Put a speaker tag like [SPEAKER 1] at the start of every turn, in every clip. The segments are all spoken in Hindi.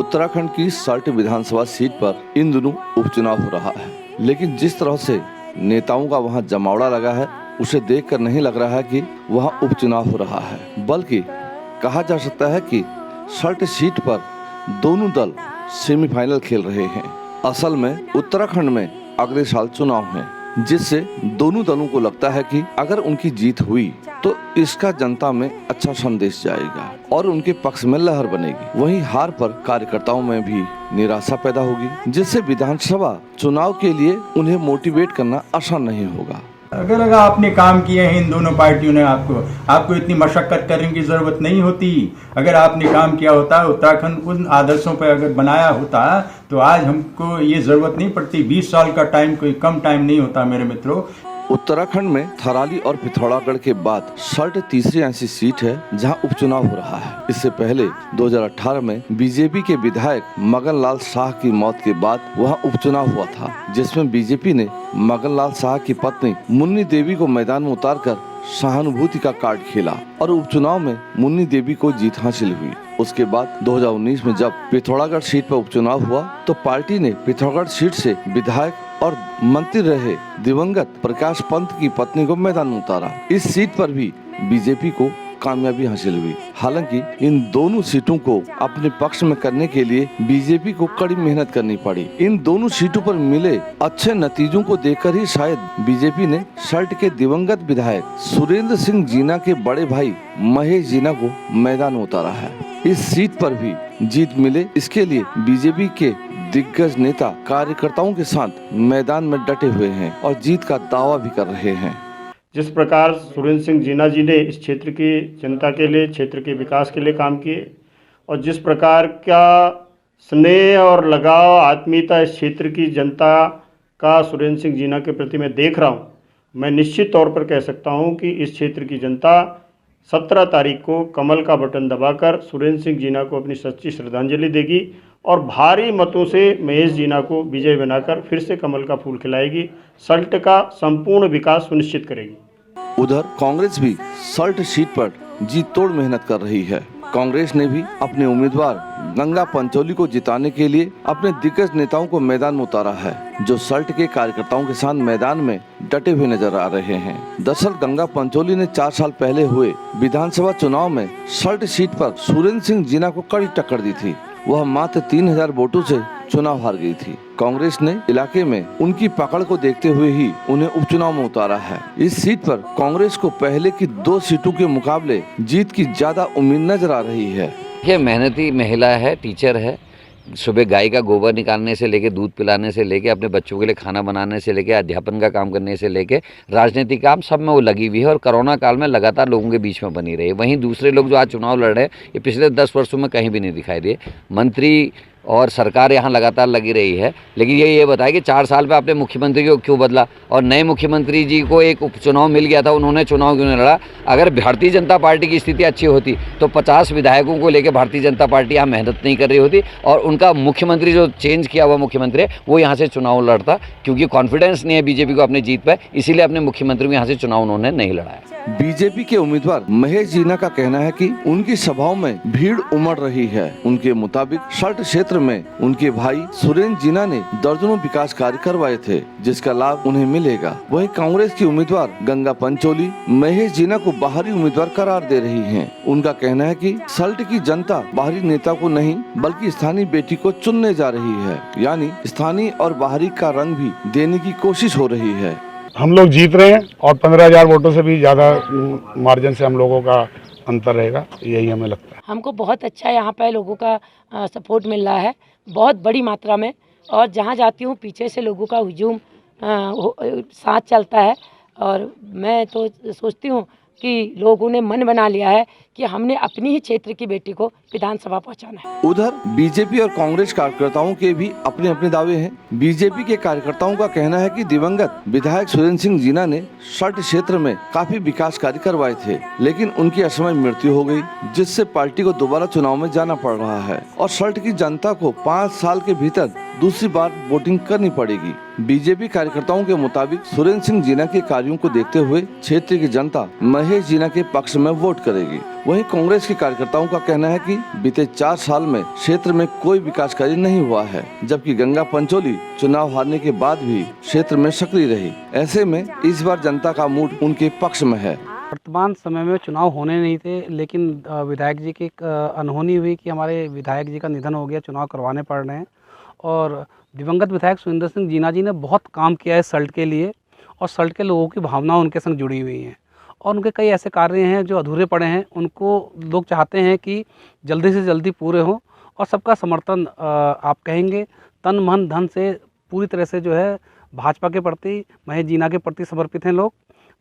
[SPEAKER 1] उत्तराखंड की सल्ट विधानसभा सीट पर इन दिनों उपचुनाव हो रहा है, लेकिन जिस तरह से नेताओं का वहां जमावड़ा लगा है, उसे देखकर नहीं लग रहा है कि वहां उपचुनाव हो रहा है, बल्कि कहा जा सकता है कि सल्ट सीट पर दोनों दल सेमीफाइनल खेल रहे हैं। असल में उत्तराखंड में अगले साल चुनाव है, जिससे दोनों दलों को लगता है कि अगर उनकी जीत हुई तो इसका जनता में अच्छा संदेश जाएगा और उनके पक्ष में लहर बनेगी। वहीं हार पर कार्यकर्ताओं में भी निराशा पैदा होगी, जिससे विधानसभा चुनाव के लिए उन्हें मोटिवेट करना आसान नहीं होगा।
[SPEAKER 2] अगर आपने काम किए हैं इन दोनों पार्टियों ने, आपको इतनी मशक्कत करने की जरूरत नहीं होती। अगर आपने काम किया होता, उत्तराखंड उन आदर्शों पर अगर बनाया होता तो आज हमको ये जरूरत नहीं पड़ती। 20 साल का टाइम कोई कम टाइम नहीं होता मेरे मित्रों।
[SPEAKER 1] उत्तराखंड में थराली और पिथौरागढ़ के बाद सल्ट तीसरी ऐसी सीट है जहां उपचुनाव हो रहा है। इससे पहले 2018 में बीजेपी के विधायक मगन लाल शाह की मौत के बाद वहां उपचुनाव हुआ था, जिसमें बीजेपी ने मगन लाल शाह की पत्नी मुन्नी देवी को मैदान में उतारकर सहानुभूति का कार्ड खेला और उपचुनाव में मुन्नी देवी को जीत हासिल हुई। उसके बाद 2019 में जब पिथौरागढ़ सीट पर उपचुनाव हुआ तो पार्टी ने पिथौरागढ़ सीट से विधायक और मंत्री रहे दिवंगत प्रकाश पंत की पत्नी को मैदान में उतारा। इस सीट पर भी बीजेपी को कामयाबी हासिल हुई। हालांकि इन दोनों सीटों को अपने पक्ष में करने के लिए बीजेपी को कड़ी मेहनत करनी पड़ी। इन दोनों सीटों पर मिले अच्छे नतीजों को देखकर ही शायद बीजेपी ने सल्ट के दिवंगत विधायक सुरेंद्र सिंह जीना के बड़े भाई महेश जीना को मैदान में उतारा है। इस सीट पर भी जीत मिले, इसके लिए बीजेपी के दिग्गज नेता कार्यकर्ताओं के साथ मैदान में डटे हुए हैं और जीत का दावा भी कर रहे हैं।
[SPEAKER 3] जिस प्रकार सुरेंद्र सिंह जीना जी ने इस क्षेत्र की जनता के लिए, क्षेत्र के विकास के लिए काम किए और जिस प्रकार का स्नेह और लगाव, आत्मीयता इस क्षेत्र की जनता का सुरेंद्र सिंह जीना के प्रति मैं देख रहा हूँ, मैं निश्चित तौर पर कह सकता हूँ कि इस क्षेत्र की जनता 17 तारीख को कमल का बटन दबाकर सुरेंद्र सिंह जीना को अपनी सच्ची श्रद्धांजलि देगी और भारी मतों से महेश जीना को विजय बनाकर फिर से कमल का फूल खिलाएगी, सल्ट का संपूर्ण विकास सुनिश्चित करेगी।
[SPEAKER 1] उधर कांग्रेस भी सल्ट सीट पर जीत तोड़ मेहनत कर रही है। कांग्रेस ने भी अपने उम्मीदवार गंगा पंचोली को जिताने के लिए अपने दिग्गज नेताओं को मैदान में उतारा है, जो सल्ट के कार्यकर्ताओं के साथ मैदान में डटे हुए नजर आ रहे हैं। दरअसल गंगा पंचोली ने 4 साल पहले हुए विधानसभा चुनाव में सल्ट सीट पर सुरेंद्र सिंह जीना को कड़ी टक्कर दी थी। वह मात्र 3000 वोटों से चुनाव हार गई थी। कांग्रेस ने इलाके में उनकी पकड़ को देखते हुए ही उन्हें उपचुनाव में उतारा है। इस सीट पर कांग्रेस को पहले की 2 सीटों के मुकाबले जीत की ज्यादा उम्मीद नजर आ रही है।
[SPEAKER 4] ये मेहनती महिला है, टीचर है। सुबह गाय का गोबर निकालने से लेके, दूध पिलाने से लेके, अपने बच्चों के लिए खाना बनाने से लेके, अध्यापन का काम करने से लेके, राजनीतिक काम सब में वो लगी हुई है और कोरोना काल में लगातार लोगों के बीच में बनी रही। वहीं दूसरे लोग जो आज चुनाव लड़ रहे हैं, ये पिछले 10 वर्षों में कहीं भी नहीं दिखाई दिए। मंत्री और सरकार यहाँ लगातार लगी रही है, लेकिन ये बताया कि 4 साल में आपने मुख्यमंत्री को क्यों बदला और नए मुख्यमंत्री जी को एक उपचुनाव मिल गया था, उन्होंने चुनाव क्यों नहीं लड़ा। अगर भारतीय जनता पार्टी की स्थिति अच्छी होती तो 50 विधायकों को लेकर भारतीय जनता पार्टी यहाँ मेहनत नहीं कर रही होती और उनका मुख्यमंत्री जो चेंज किया हुआ मुख्यमंत्री है वो यहाँ से चुनाव लड़ता, क्योंकि कॉन्फिडेंस नहीं है बीजेपी को अपनी जीत पर, इसीलिए अपने मुख्यमंत्री को यहाँ से चुनाव उन्होंने नहीं लड़ाया।
[SPEAKER 1] बीजेपी के उम्मीदवार महेश जीना का कहना है कि उनकी सभाओं में भीड़ उमड़ रही है। उनके मुताबिक सल्ट क्षेत्र में उनके भाई सुरेंद्र जीना ने दर्जनों विकास कार्य करवाए थे, जिसका लाभ उन्हें मिलेगा। वहीं कांग्रेस की उम्मीदवार गंगा पंचोली महेश जीना को बाहरी उम्मीदवार करार दे रही हैं। उनका कहना है कि सल्ट की जनता बाहरी नेता को नहीं बल्कि स्थानीय बेटी को चुनने जा रही है, यानी स्थानीय और बाहरी का रंग भी देने की कोशिश हो रही है।
[SPEAKER 5] हम लोग जीत रहे हैं और 15,000 वोटों से भी ज़्यादा मार्जिन से हम लोगों का अंतर रहेगा, यही हमें लगता है।
[SPEAKER 6] हमको बहुत अच्छा यहाँ पे लोगों का सपोर्ट मिल रहा है, बहुत बड़ी मात्रा में, और जहाँ जाती हूँ पीछे से लोगों का हुजूम साथ चलता है और मैं तो सोचती हूँ कि लोगों ने मन बना लिया है कि हमने अपनी ही क्षेत्र की बेटी को विधानसभा पहुंचाना है।
[SPEAKER 1] उधर बीजेपी और कांग्रेस कार्यकर्ताओं के भी अपने अपने दावे हैं। बीजेपी के कार्यकर्ताओं का कहना है कि दिवंगत विधायक सुरेंद्र सिंह जीना ने सल्ट क्षेत्र में काफी विकास कार्य करवाए थे, लेकिन उनकी असमय मृत्यु हो गई, जिससे पार्टी को दोबारा चुनाव में जाना पड़ रहा है और सल्ट की जनता को 5 साल के भीतर दूसरी बार वोटिंग करनी पड़ेगी। बीजेपी कार्यकर्ताओं के मुताबिक सुरेंद्र सिंह जीना के कार्यों को देखते हुए क्षेत्र की जनता महेश जीना के पक्ष में वोट करेगी। वहीं कांग्रेस के कार्यकर्ताओं का कहना है कि बीते 4 साल में क्षेत्र में कोई विकास कार्य नहीं हुआ है, जबकि गंगा पंचोली चुनाव हारने के बाद भी क्षेत्र में सक्रिय रही। ऐसे में इस बार जनता का मूड उनके पक्ष में है।
[SPEAKER 7] वर्तमान समय में चुनाव होने नहीं थे, लेकिन विधायक जी की एक अनहोनी हुई कि हमारे विधायक जी का निधन हो गया, चुनाव करवाने पड़ रहे हैं। और दिवंगत विधायक सुरेंद्र सिंह जीना जी ने बहुत काम किया है सल्ट के लिए, और सल्ट के लोगों की भावना उनके संग जुड़ी हुई हैं। और उनके कई ऐसे कार्य हैं जो अधूरे पड़े हैं, उनको लोग चाहते हैं कि जल्दी से जल्दी पूरे हों। और सबका समर्थन आप कहेंगे तन मन धन से पूरी तरह से जो है भाजपा के प्रति, महेश जीना के प्रति समर्पित हैं लोग।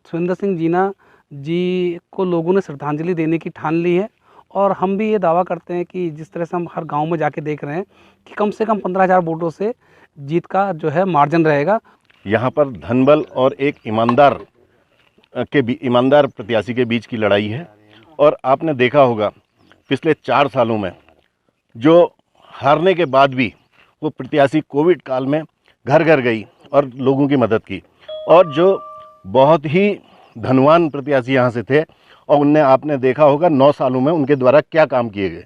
[SPEAKER 7] सुरेंद्र सिंह जीना जी को लोगों ने श्रद्धांजलि देने की ठान ली है, और हम भी ये दावा करते हैं कि जिस तरह से हम हर गांव में जाके देख रहे हैं कि कम से कम 15,000 वोटों से जीत का जो है मार्जिन रहेगा।
[SPEAKER 8] यहाँ पर धनबल और एक ईमानदार प्रत्याशी के बीच की लड़ाई है। और आपने देखा होगा पिछले 4 सालों में जो हारने के बाद भी वो प्रत्याशी कोविड काल में घर घर गई और लोगों की मदद की, और जो बहुत ही धनवान प्रत्याशी यहाँ से थे, और उनने आपने देखा होगा 9 सालों में उनके द्वारा क्या काम किए गए।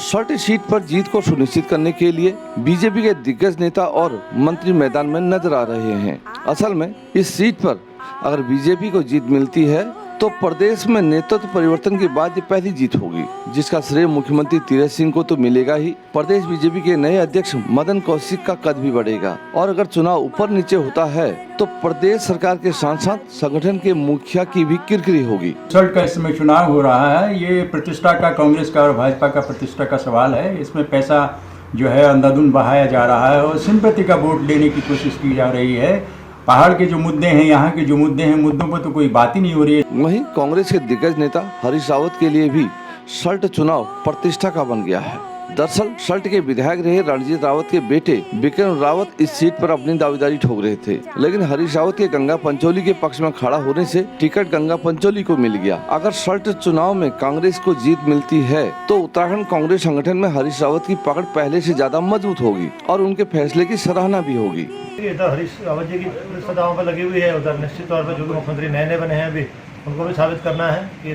[SPEAKER 1] सल्ट सीट पर जीत को सुनिश्चित करने के लिए बीजेपी के दिग्गज नेता और मंत्री मैदान में नजर आ रहे हैं। असल में इस सीट पर अगर बीजेपी को जीत मिलती है तो प्रदेश में नेतृत्व परिवर्तन के बाद ये पहली जीत होगी, जिसका श्रेय मुख्यमंत्री तीरथ सिंह को तो मिलेगा ही, प्रदेश बीजेपी के नए अध्यक्ष मदन कौशिक का कद भी बढ़ेगा। और अगर चुनाव ऊपर नीचे होता है तो प्रदेश सरकार के सांसद संगठन के मुखिया की भी किरकिरी होगी।
[SPEAKER 2] सल्ट का इस समय चुनाव हो रहा है, ये प्रतिष्ठा का, कांग्रेस का और भाजपा का प्रतिष्ठा का सवाल है। इसमें पैसा जो है अंधाधुंध बहाया जा रहा है और सिंपैथी का वोट लेने की कोशिश की जा रही है। पहाड़ के जो मुद्दे हैं, यहाँ के जो मुद्दे हैं, मुद्दों पर तो कोई बात ही नहीं हो रही है।
[SPEAKER 1] वहीं कांग्रेस के दिग्गज नेता हरीश रावत के लिए भी सल्ट चुनाव प्रतिष्ठा का बन गया है। दरअसल सल्ट के विधायक रहे रणजीत रावत के बेटे विक्रम रावत इस सीट पर अपनी दावेदारी ठोक रहे थे, लेकिन हरीश रावत के गंगा पंचोली के पक्ष में खड़ा होने से टिकट गंगा पंचोली को मिल गया। अगर सल्ट चुनाव में कांग्रेस को जीत मिलती है तो उत्तराखंड कांग्रेस संगठन में हरीश रावत की पकड़ पहले से ज्यादा मजबूत होगी और उनके फैसले की सराहना भी होगी।
[SPEAKER 9] इधर हरीश रावत जी की सदाओं पर लगी हुई है, उधर निश्चित तौर पर जो मुख्यमंत्री नए बने हैं अभी उनको भी साबित करना है कि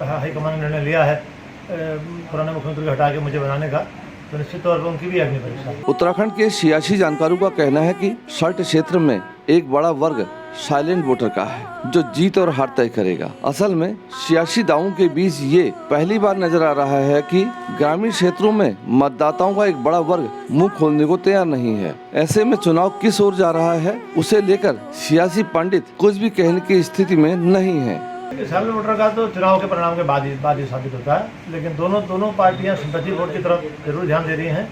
[SPEAKER 9] हाईकमान ने निर्णय लिया है पुराने मुख्यमंत्री को हटा के मुझे बनाने का, तो निश्चित तौर पर उनकी भी अग्नि परीक्षा।
[SPEAKER 1] उत्तराखंड के सियासी जानकारों का कहना है कि सल्ट क्षेत्र में एक बड़ा वर्ग साइलेंट वोटर का है जो जीत और हार तय करेगा। असल में सियासी दावों के बीच ये पहली बार नजर आ रहा है कि ग्रामीण क्षेत्रों में मतदाताओं का एक बड़ा वर्ग मुंह खोलने को तैयार नहीं है। ऐसे में चुनाव किस ओर जा रहा है उसे लेकर सियासी पंडित कुछ भी कहने की स्थिति में नहीं है।
[SPEAKER 9] साइलेंट वोटर का तो चुनाव के परिणाम के बाद ही साबित होता है, लेकिन दोनों पार्टियां सिंपैथी वोट की तरफ जरूर ध्यान दे रही हैं।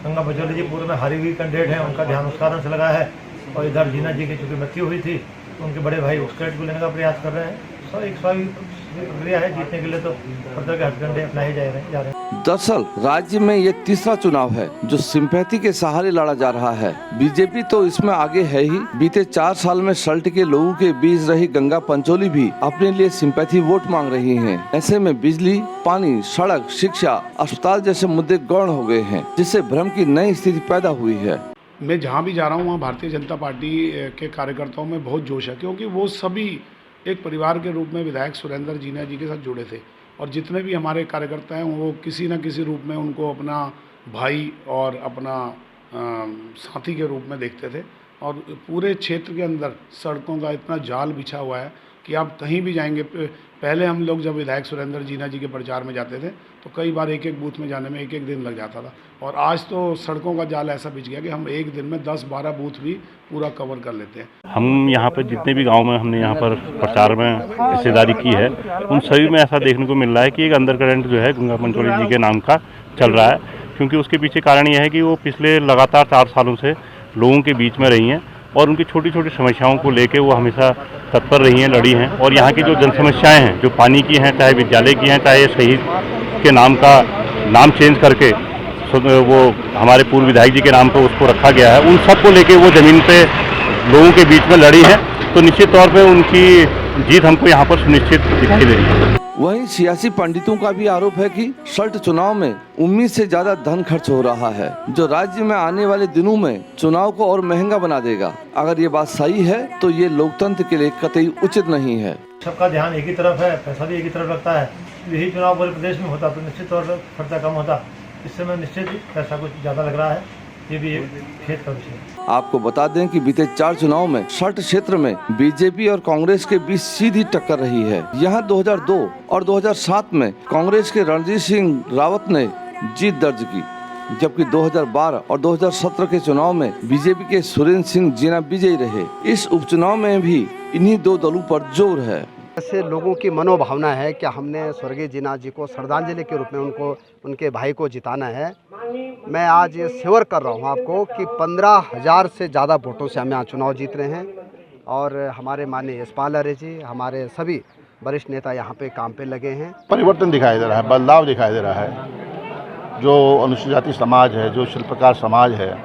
[SPEAKER 9] गंगा पंचोली जी पूर्व में हारी हुई कैंडिडेट हैं, उनका ध्यान उस कारण से लगा है, और इधर जीना जी की चूंकि मृत्यु हुई थी उनके बड़े भाई उस क्रेडिट को लेने का प्रयास कर रहे हैं। तो एक स्वाभाविक प्रक्रिया है, जीतने के लिए तो प्रत्येक हथकंडे अपनाए जा रहे हैं।
[SPEAKER 1] दरअसल राज्य में ये तीसरा चुनाव है जो सिंपैथी के सहारे लड़ा जा रहा है। बीजेपी तो इसमें आगे है ही। बीते 4 साल में सल्ट के लोगों के बीच रही गंगा पंचोली भी अपने लिए सिंपैथी वोट मांग रही है। ऐसे में बिजली, पानी, सड़क, शिक्षा, अस्पताल जैसे मुद्दे गौण हो गए हैं, जिससे भ्रम की नई स्थिति पैदा हुई है।
[SPEAKER 5] मैं जहाँ भी जा रहा हूँ वहाँ भारतीय जनता पार्टी के कार्यकर्ताओं में बहुत जोश है, क्योंकि वो सभी एक परिवार के रूप में विधायक सुरेंद्र जीना जी के साथ जुड़े थे, और जितने भी हमारे कार्यकर्ता हैं वो किसी न किसी रूप में उनको अपना भाई और अपना साथी के रूप में देखते थे। और पूरे क्षेत्र के अंदर सड़कों का इतना जाल बिछा हुआ है कि आप कहीं भी जाएंगे। पहले हम लोग जब विधायक सुरेंद्र जीना जी के प्रचार में जाते थे तो कई बार एक बूथ में जाने में एक दिन लग जाता था, और आज तो सड़कों का जाल ऐसा बिछ गया कि हम एक दिन में 10-12 बूथ भी पूरा कवर कर लेते हैं।
[SPEAKER 3] हम यहाँ पर जितने भी गांव में हमने यहाँ पर प्रचार में हिस्सेदारी की है उन सभी में ऐसा देखने को मिल रहा है कि एक अंडर करंट जो है गंगा पंचोली जी के नाम का चल रहा है, क्योंकि उसके पीछे कारण यह है कि वो पिछले लगातार 4 सालों से लोगों के बीच में रही हैं और उनकी छोटी छोटी समस्याओं को लेके वो हमेशा तत्पर रही हैं, लड़ी हैं। और यहाँ की जो जन समस्याएँ हैं, जो पानी की हैं, चाहे विद्यालय की हैं, चाहे शहीद के नाम का नाम चेंज करके वो हमारे पूर्व विधायक जी के नाम पर उसको रखा गया है, उन सब को लेके वो ज़मीन पे लोगों के बीच में लड़ी है। तो निश्चित तौर पे उनकी जीत हमको यहाँ पर सुनिश्चित दिखाई दे रही है।
[SPEAKER 1] वहीं सियासी पंडितों का भी आरोप है कि सल्ट चुनाव में उम्मीद से ज्यादा धन खर्च हो रहा है, जो राज्य में आने वाले दिनों में चुनाव को और महंगा बना देगा। अगर ये बात सही है तो ये लोकतंत्र के लिए कतई उचित नहीं है।
[SPEAKER 9] सबका ध्यान एक ही तरफ है, पैसा भी एक ही तरफ लगता है, यही चुनाव पूरे प्रदेश में होता तो निश्चित तौर पर खर्चा कम होता। इस समय निश्चित ही पैसा कुछ ज़्यादा लग रहा है, ये भी एक खेद का विषय है।
[SPEAKER 1] आपको बता दें कि बीते 4 चुनाव में सल्ट क्षेत्र में बीजेपी और कांग्रेस के बीच सीधी टक्कर रही है। यहां 2002 और 2007 में कांग्रेस के रणजीत सिंह रावत ने जीत दर्ज की, जबकि 2012 और 2017 के चुनाव में बीजेपी के सुरेंद्र सिंह जीना विजयी रहे। इस उपचुनाव में भी इन्हीं दो दलों पर जोर है।
[SPEAKER 10] ऐसे लोगों की मनोभावना है कि हमने स्वर्गीय जीना जी को श्रद्धांजलि के रूप में उनके भाई को जिताना है। मैं आज ये श्योर कर रहा हूँ आपको कि 15,000 से ज़्यादा वोटों से हम यहाँ चुनाव जीत रहे हैं और हमारे माननीय यशपाल आर्य जी, हमारे सभी वरिष्ठ नेता यहाँ पे काम पे लगे हैं।
[SPEAKER 8] परिवर्तन दिखाई दे रहा है, बदलाव दिखाई दे रहा है। जो अनुसूचित जाति समाज है, जो शिल्पकार समाज है,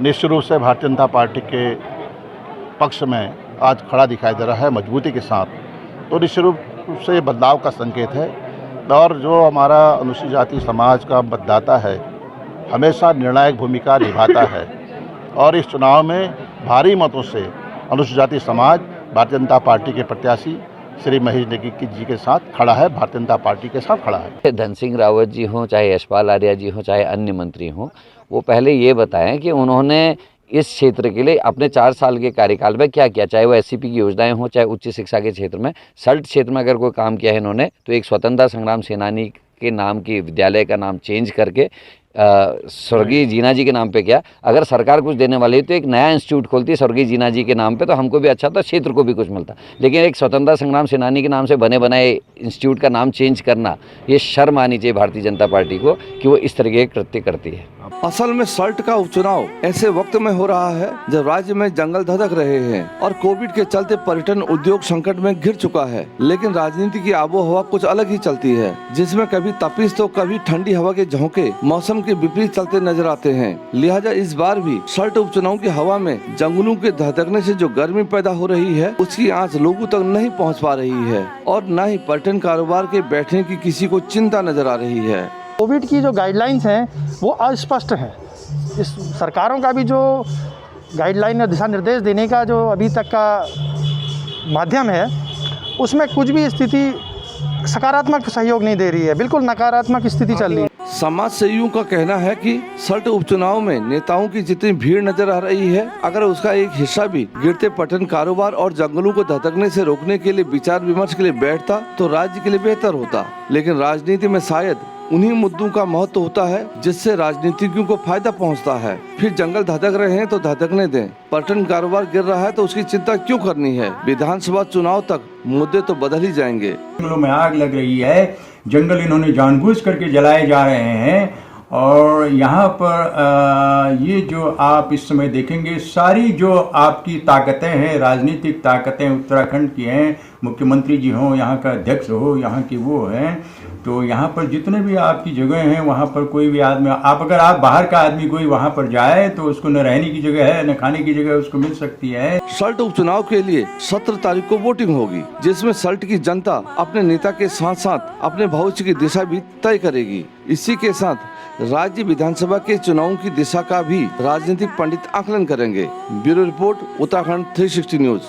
[SPEAKER 8] निश्चित रूप से भारतीय जनता पार्टी के पक्ष में आज खड़ा दिखाई दे रहा है मजबूती के साथ। तो निश्चित रूप से बदलाव का संकेत है और जो हमारा अनुसूचित जाति समाज का मतदाता है हमेशा निर्णायक भूमिका निभाता है और इस चुनाव में भारी मतों से अनुसूचित जाति समाज भारतीय जनता पार्टी के प्रत्याशी श्री महेश नेगी जी के साथ खड़ा है, भारतीय जनता पार्टी के साथ खड़ा है।
[SPEAKER 4] धन सिंह रावत जी हों, चाहे यशपाल आर्य जी हों, चाहे अन्य मंत्री हों, वो पहले ये बताएं कि उन्होंने इस क्षेत्र के लिए अपने 4 साल के कार्यकाल में क्या किया, चाहे वो SCP की योजनाएं हों, चाहे उच्च शिक्षा के क्षेत्र में। सल्ट क्षेत्र में अगर कोई काम किया है इन्होंने तो एक स्वतंत्रता संग्राम सेनानी के नाम की विद्यालय का नाम चेंज करके स्वर्गीय जीना जी के नाम पे किया। अगर सरकार कुछ देने वाली है तो एक नया इंस्टीट्यूट खोलती है स्वर्गीय जीना जी के नाम पे, तो हमको भी अच्छा था, क्षेत्र को भी कुछ मिलता। लेकिन एक स्वतंत्रता संग्राम सेनानी के नाम से बने बनाए इंस्टीट्यूट का नाम चेंज करना, ये शर्म आनी चाहिए भारतीय जनता पार्टी को कि वो इस तरह के कृत्य करती है।
[SPEAKER 1] असल में सल्ट का उपचुनाव ऐसे वक्त में हो रहा है जब राज्य में जंगल धधक रहे हैं और कोविड के चलते पर्यटन उद्योग संकट में घिर चुका है। लेकिन राजनीति की आबो हवा कुछ अलग ही चलती है, जिसमें कभी तपिश तो कभी ठंडी हवा के झोंके मौसम के विपरीत चलते नजर आते हैं। लिहाजा इस बार भी सल्ट उपचुनाव की हवा में जंगलों के धधकने से जो गर्मी पैदा हो रही है उसकी आंच लोगों तक नहीं पहुँच पा रही है और न ही पर्यटन कारोबार के बैठने की किसी को चिंता नजर आ रही है।
[SPEAKER 11] कोविड की जो गाइडलाइंस हैं वो अस्पष्ट हैं। इस सरकारों का भी जो गाइडलाइन और दिशा निर्देश देने का जो अभी तक का माध्यम है उसमें कुछ भी स्थिति सकारात्मक सहयोग नहीं दे रही है, बिल्कुल नकारात्मक स्थिति चल रही है।
[SPEAKER 1] समाज सेवियों का कहना है कि सल्ट उपचुनाव में नेताओं की जितनी भीड़ नजर आ रही है, अगर उसका एक हिस्सा भी गिरते पर्यटन कारोबार और जंगलों को धधकने से रोकने के लिए विचार विमर्श के लिए बैठता तो राज्य के लिए बेहतर होता। लेकिन राजनीति में शायद उन्हीं मुद्दों का महत्व होता है जिससे राजनीतिज्ञों को फायदा पहुंचता है। फिर जंगल धधक रहे हैं तो धधकने दें, पर्यटन कारोबार गिर रहा है तो उसकी चिंता क्यों करनी है। विधानसभा चुनाव तक मुद्दे तो बदल ही जाएंगे।
[SPEAKER 2] जंगलों में आग लग रही है, जंगल इन्होंने जानबूझ करके जलाए जा रहे हैं और यहाँ पर ये जो आप इस समय देखेंगे सारी जो आपकी ताकतें हैं, राजनीतिक ताकतें उत्तराखंड की हैं, मुख्यमंत्री जी हों, यहाँ का अध्यक्ष हो, यहाँ की वो हैं, तो यहाँ पर जितने भी आपकी जगह हैं वहाँ पर कोई भी आदमी अगर आप बाहर का आदमी कोई वहाँ पर जाए तो उसको न रहने की जगह है न खाने की जगह उसको मिल सकती है।
[SPEAKER 1] सल्ट उपचुनाव के लिए 17 तारीख को वोटिंग होगी, जिसमें सल्ट की जनता अपने नेता के साथ साथ अपने भविष्य की दिशा भी तय करेगी। इसी के साथ राज्य विधानसभा के चुनावों की दिशा का भी राजनीतिक पंडित आकलन करेंगे। Bureau report, Uttarakhand 360 news.